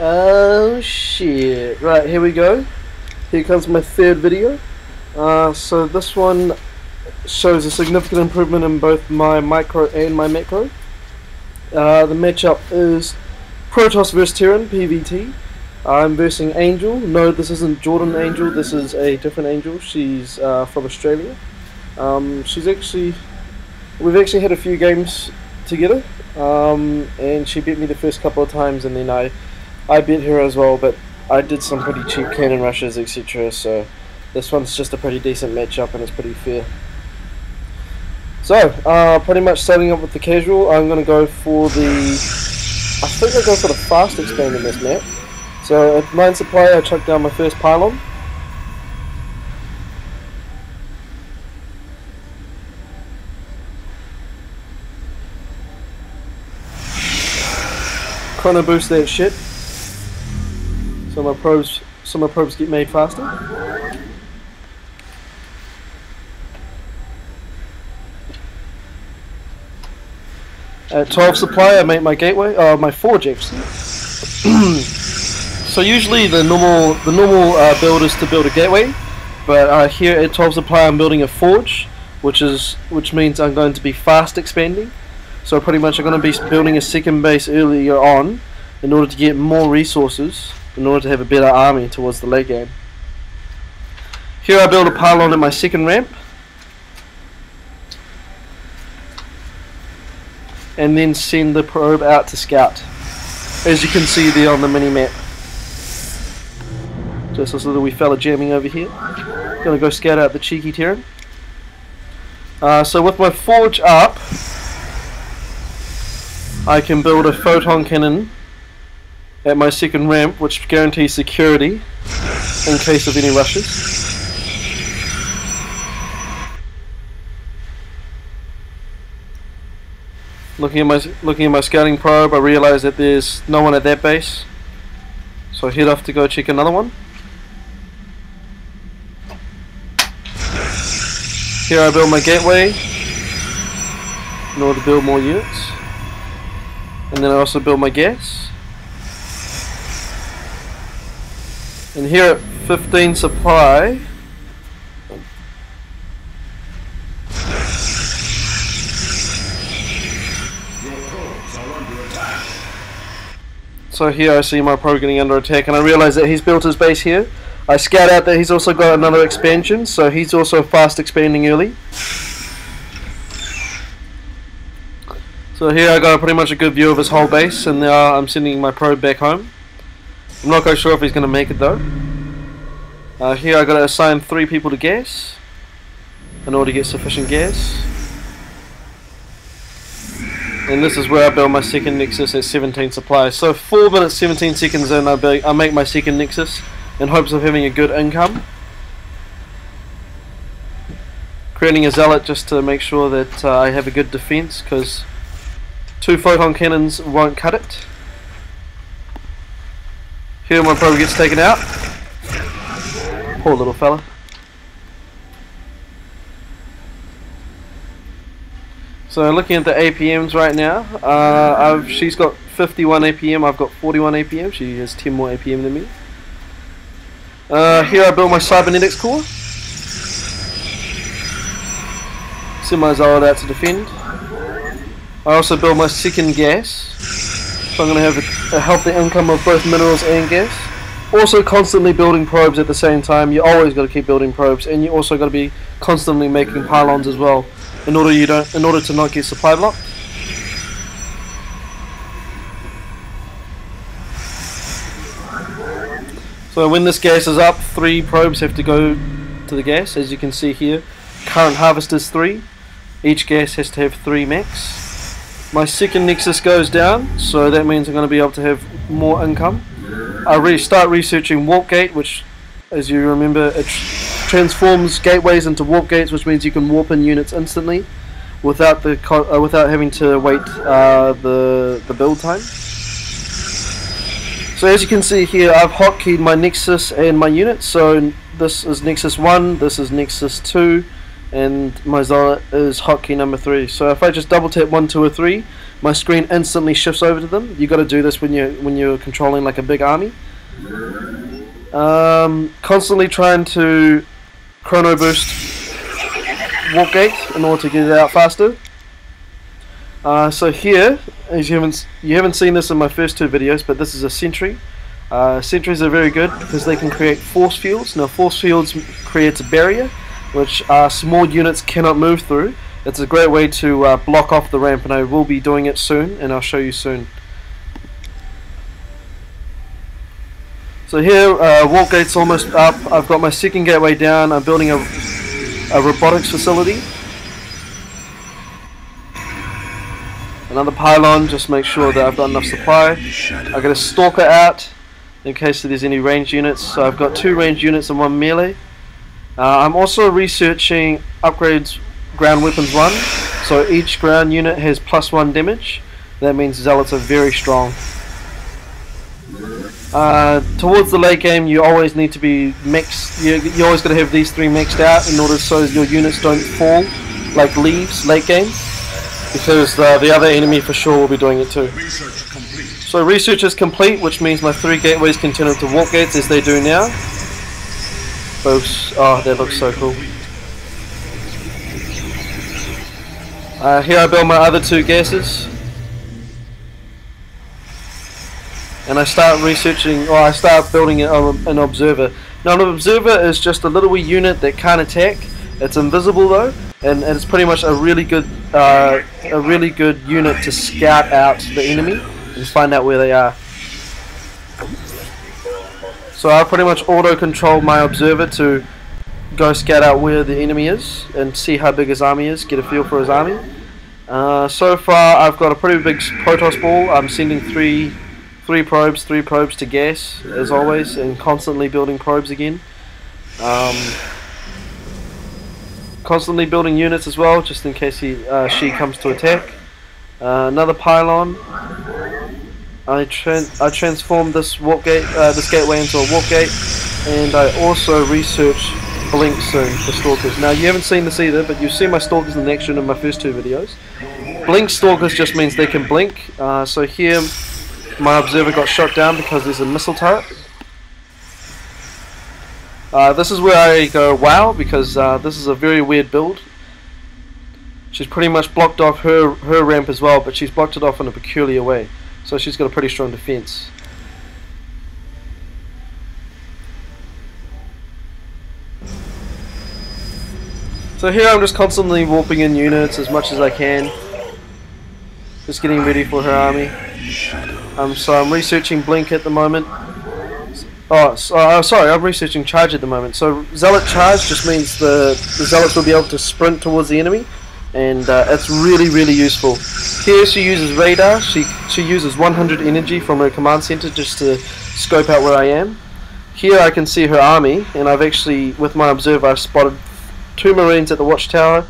Oh shit. Right, here we go. Here comes my third video. So this one shows a significant improvement in both my micro and my macro. The matchup is Protoss vs Terran, PvT. I'm versing Angel. No, this isn't Jordan Angel, this is a different Angel. She's from Australia. We've actually had a few games together, and she beat me the first couple of times, and then I beat her as well, but I did some pretty cheap cannon rushes, etc. So this one's just a pretty decent matchup and it's pretty fair. So, pretty much starting up with the casual, I'm going to go for I think I'll go for the fast expand in this map. So at 9 supply I chuck down my first pylon. Chrono boost that shit. So my probes get made faster. At 12 supply I make my gateway, my forge actually. So usually the normal build is to build a gateway, but here at 12 supply I'm building a forge, which means I'm going to be fast expanding. So pretty much I'm going to be building a second base earlier on in order to get more resources, in order to have a better army towards the late game. Here I build a pylon at my second ramp, and then send the probe out to scout, as you can see there on the mini map. Just this little wee fella jamming over here. Gonna go scout out the cheeky Terran. So with my forge up, I can build a photon cannon at my second ramp, which guarantees security in case of any rushes. Looking at my scouting probe, I realise that there's no one at that base, so I head off to go check another one. Here I build my gateway in order to build more units, and then I also build my gas. And here at 15 supply, so here I see my probe getting under attack, and I realise that he's built his base here. I scout out that he's also got another expansion, so he's also fast expanding early. So here I got pretty much a good view of his whole base, and now I'm sending my probe back home. I'm not quite sure if he's going to make it though. Here I got to assign 3 people to gas in order to get sufficient gas. And this is where I build my second nexus at 17 supply. So 4 minutes 17 seconds in, I make my second nexus in hopes of having a good income. Creating a zealot just to make sure that I have a good defense, because 2 photon cannons won't cut it. Here my probe gets taken out. Poor little fella. So looking at the APMs right now, she's got 51 APM, I've got 41 APM, she has 10 more APM than me. Here I build my cybernetics core. Send my zealot out to defend. I also build my second gas, so I'm going to have a healthy income of both minerals and gas. Also constantly building probes at the same time. You always got to keep building probes, and you also got to be constantly making pylons as well, in order to not get supply blocked. So when this gas is up, 3 probes have to go to the gas, as you can see here. Current harvest is 3. Each gas has to have 3 max. My second nexus goes down, so that means I'm going to be able to have more income. I start researching warp gate, which, as you remember, it transforms gateways into warp gates, which means you can warp in units instantly without having to wait the build time. So as you can see here, I've hotkeyed my nexus and my units. So this is nexus 1, this is nexus 2, and my zealot is hotkey number 3. So if I just double tap 1, 2 or 3, my screen instantly shifts over to them. You got to do this when you're controlling like a big army. Constantly trying to chrono boost warp gate in order to get it out faster. So here, as you haven't seen this in my first two videos, but this is a sentry. Sentries are very good because they can create force fields. Now force fields creates a barrier which small units cannot move through. It's a great way to block off the ramp, and I will be doing it soon, and I'll show you soon. So here, warp gate's almost up. I've got my second gateway down. I'm building a robotics facility. Another pylon, just make sure that I've got enough supply. I've got a stalker out in case there's any ranged units. So I've got 2 ranged units and 1 melee. I'm also researching upgrades ground weapons 1. So each ground unit has +1 damage. That means zealots are very strong. Towards the late game, you always need to be mixed. You always got to have these 3 maxed out in order so your units don't fall like leaves late game, because the other enemy for sure will be doing it too. So research is complete, which means my 3 gateways can turn into warp gates as they do now. Folks, oh, that looks so cool. Here I build my other 2 gases. And I start researching, or I start building an observer. Now an observer is just a little wee unit that can't attack. It's invisible though, and it's pretty much a really good unit to scout out the enemy and find out where they are. So I pretty much auto control my observer to go scout out where the enemy is and see how big his army is, get a feel for his army. So far I've got a pretty big Protoss ball. I'm sending three probes to gas as always, and constantly building probes again. Constantly building units as well, just in case she comes to attack. Another pylon. I transformed this warp gate, this gateway into a warp gate, and I also research blink soon for stalkers. Now you haven't seen this either, but you've seen my stalkers in action in my first 2 videos. Blink stalkers just means they can blink. So here my observer got shot down because there's a missile turret. This is where I go wow, because this is a very weird build. She's pretty much blocked off her ramp as well, but she's blocked it off in a peculiar way. So she's got a pretty strong defense. So here I'm just constantly warping in units as much as I can. Just getting ready for her army. So I'm researching blink at the moment. Sorry, I'm researching charge at the moment. So zealot charge just means the zealots will be able to sprint towards the enemy, and it's really useful. Here she uses radar. She uses 100 energy from her command center just to scope out where I am. Here I can see her army, and I've actually, with my observer, I've spotted 2 marines at the watchtower,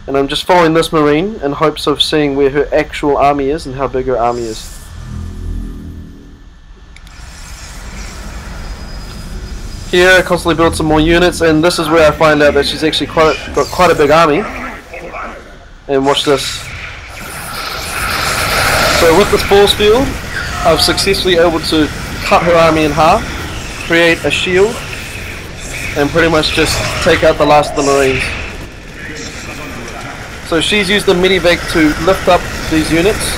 and I'm just following this marine in hopes of seeing where her actual army is and how big her army is. Here I constantly build some more units, and this is where I find out that she's actually got quite a big army. And watch this. So with this force field, I've successfully able to cut her army in half, create a shield, and pretty much just take out the last of the marines. So she's used the medivac to lift up these units,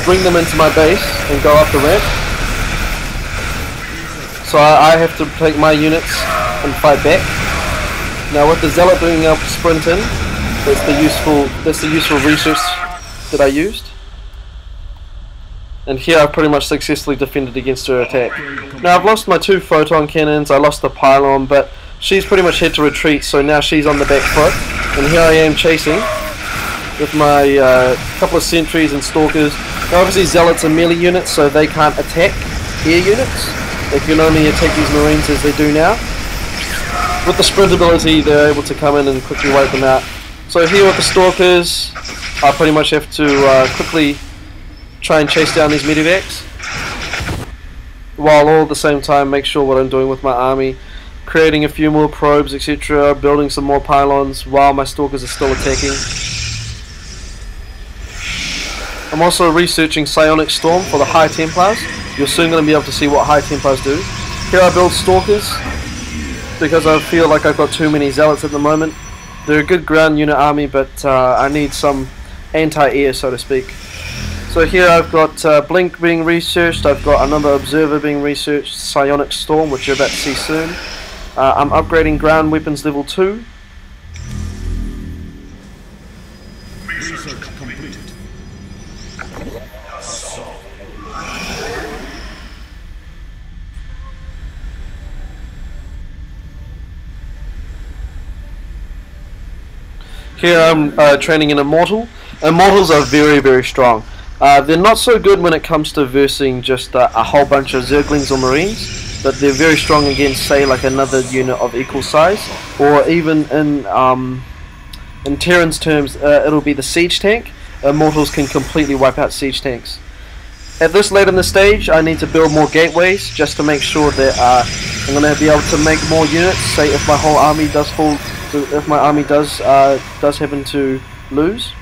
bring them into my base, and go up the ramp. So I have to take my units and fight back. Now with the zealot being able to sprint in, that's the useful research that I used. And here I've pretty much successfully defended against her attack. Now I've lost my 2 photon cannons, I lost the pylon, but she's pretty much had to retreat, so now she's on the back foot. And here I am chasing with my couple of sentries and stalkers. Now obviously zealots are melee units, so they can't attack air units. They can only attack these marines as they do now. With the sprint ability, they're able to come in and quickly wipe them out. So here with the stalkers, I pretty much have to quickly try and chase down these medivacs, while all at the same time make sure what I'm doing with my army, creating a few more probes, etc., building some more pylons while my stalkers are still attacking. I'm also researching Psionic Storm for the High Templars. You're soon going to be able to see what High Templars do. Here I build Stalkers because I feel like I've got too many Zealots at the moment. They're a good ground unit army, but I need some anti-air, so to speak. So here I've got Blink being researched, I've got another Observer being researched, Psionic Storm, which you're about to see soon. I'm upgrading ground weapons level 2. Research completed. Here I'm training in Immortal. Immortals are very, very strong. They're not so good when it comes to versing just a whole bunch of Zerglings or Marines, but they're very strong against, say, like another unit of equal size, or even in Terran's terms, it'll be the siege tank. Immortals can completely wipe out siege tanks. At this late in the stage, I need to build more gateways just to make sure that I'm going to be able to make more units. Say if my whole army does fall, if my army does happen to lose.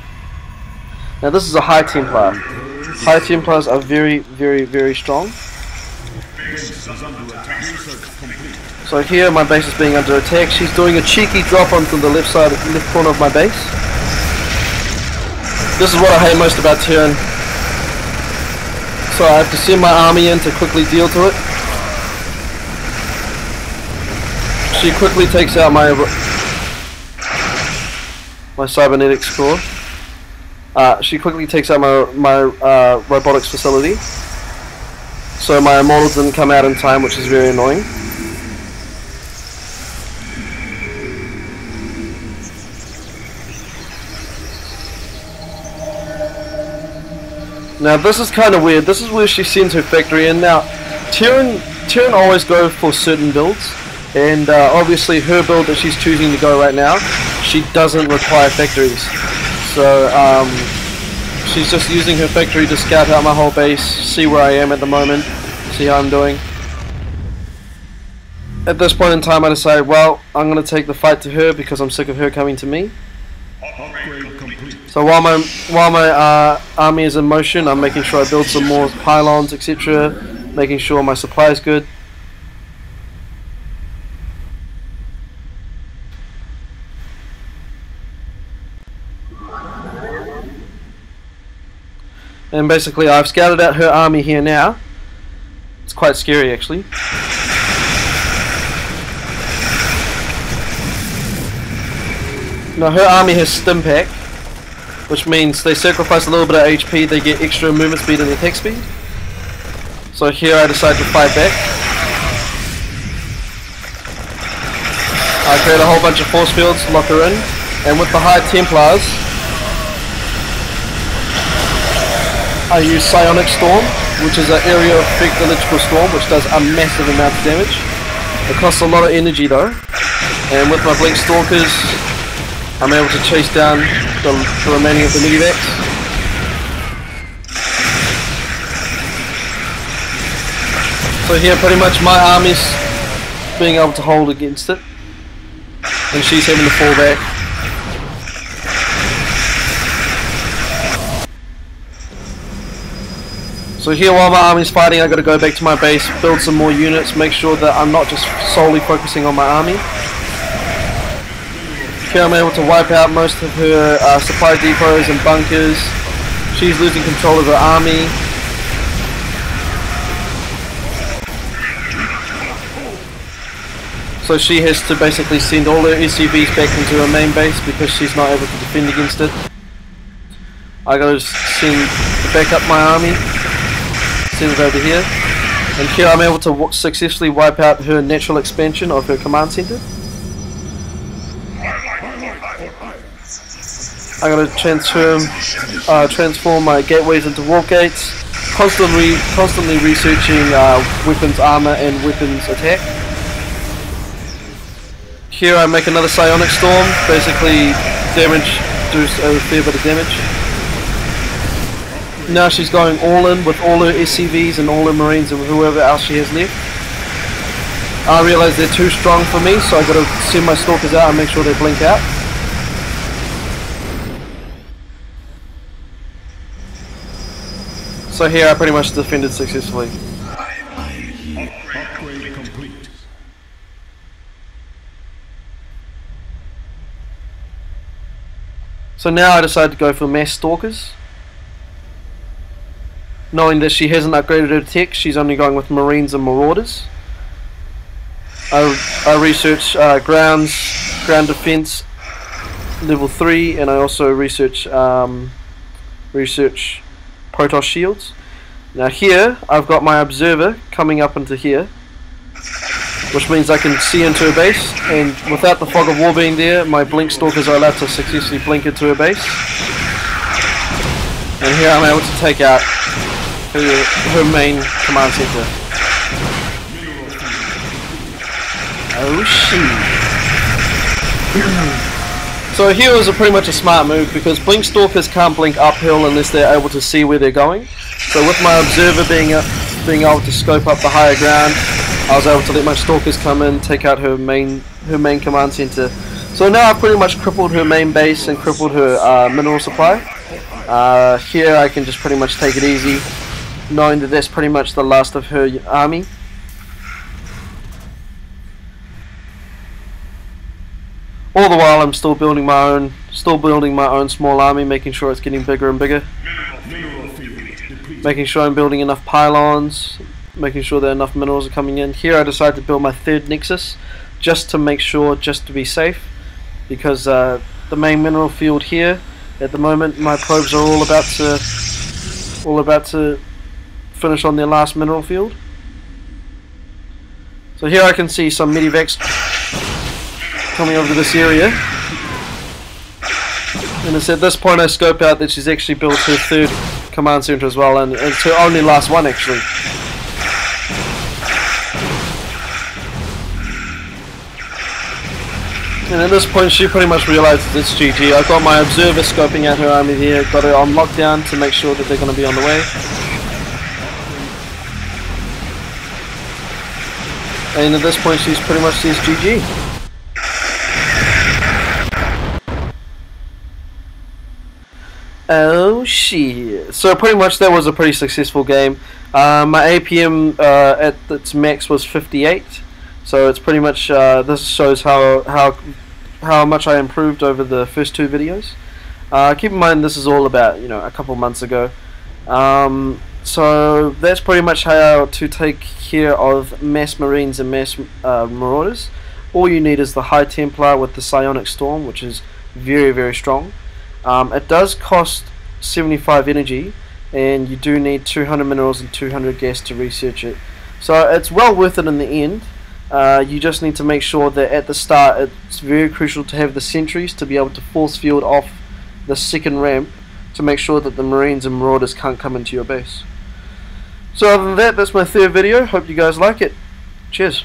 Now this is a High Templar. High Templars are very, very, very strong. So here my base is being under attack. She's doing a cheeky drop onto the left corner of my base. This is what I hate most about Terran. So I have to send my army in to quickly deal to it. She quickly takes out my cybernetics core. She quickly takes out my robotics facility. So my immortals didn't come out in time, which is very annoying. Now this is kind of weird. This is where she sends her factory in. Now Terran always go for certain builds, and obviously her build that she's choosing to go right now, she doesn't require factories. So she's just using her factory to scout out my whole base, see where I am at the moment, see how I'm doing. At this point in time I decide, well, I'm going to take the fight to her because I'm sick of her coming to me. So while my army is in motion, I'm making sure I build some more pylons, etc., making sure my supply is good. And basically I've scouted out her army here now. It's quite scary actually. Now her army has Stimpak, which means they sacrifice a little bit of HP, they get extra movement speed and attack speed. So here I decide to fight back. I create a whole bunch of force fields, lock her in, and with the High Templars I use Psionic Storm, which is an area effect electrical storm, which does a massive amount of damage. It costs a lot of energy though, and with my Blink Stalkers I'm able to chase down the remaining of the medevacs. So here pretty much my army's being able to hold against it, and she's having to fall back. So here while my army's fighting, I got to go back to my base, build some more units, make sure that I'm not just solely focusing on my army. Here I'm able to wipe out most of her supply depots and bunkers. She's losing control of her army. So she has to basically send all her SCVs back into her main base because she's not able to defend against it. I gotta back up my army, send it over here, and here I'm able to successfully wipe out her natural expansion of her command center. I gotta transform my gateways into warp gates, constantly researching weapons armor and weapons attack. Here I make another Psionic Storm, basically do a fair bit of damage. Now she's going all in with all her SCVs and all her Marines and whoever else she has left. I realise they're too strong for me, so I gotta send my Stalkers out and make sure they blink out. So here I pretty much defended successfully. Upgrade complete. So now I decided to go for mass stalkers. Knowing that she hasn't upgraded her tech, she's only going with marines and marauders. I research ground defense level 3, and I also research Protoss shields. Now here I've got my observer coming up into here, which means I can see into her base, and without the fog of war being there, my blink stalkers are allowed to successfully blink into her base. And here I'm able to take out her main command center. Oh shit. So here was pretty much a smart move, because blink stalkers can't blink uphill unless they're able to see where they're going. So with my observer being able to scope up the higher ground, I was able to let my stalkers come in, take out her main command center. So now I've pretty much crippled her main base and crippled her mineral supply. Here I can just pretty much take it easy, knowing that that's pretty much the last of her army. All the while I'm still building my own small army, making sure it's getting bigger and bigger. Making sure I'm building enough pylons, making sure that enough minerals are coming in. Here I decided to build my third nexus, just to make sure, just to be safe, because the main mineral field here, at the moment, my probes are all about to finish on their last mineral field. So here I can see some medivacs coming over to this area, and it's at this point I scope out that she's actually built her third command center as well, and it's her only last one actually. And at this point she pretty much realizes it's GG. I've got my observer scoping out her army here, got her on lockdown to make sure that they're going to be on the way. And at this point she's pretty much says GG. Oh shit. So pretty much that was a pretty successful game. My APM at its max was 58. So it's pretty much this shows how much I improved over the first two videos. Keep in mind this is all about, you know, a couple months ago. So that's pretty much how to take care of mass marines and mass marauders. All you need is the High Templar with the psionic storm, which is very, very strong. It does cost 75 energy, and you do need 200 minerals and 200 gas to research it. So it's well worth it in the end. You just need to make sure that at the start it's very crucial to have the sentries to be able to force field off the second ramp to make sure that the marines and marauders can't come into your base. So other than that, that's my third video. Hope you guys like it. Cheers.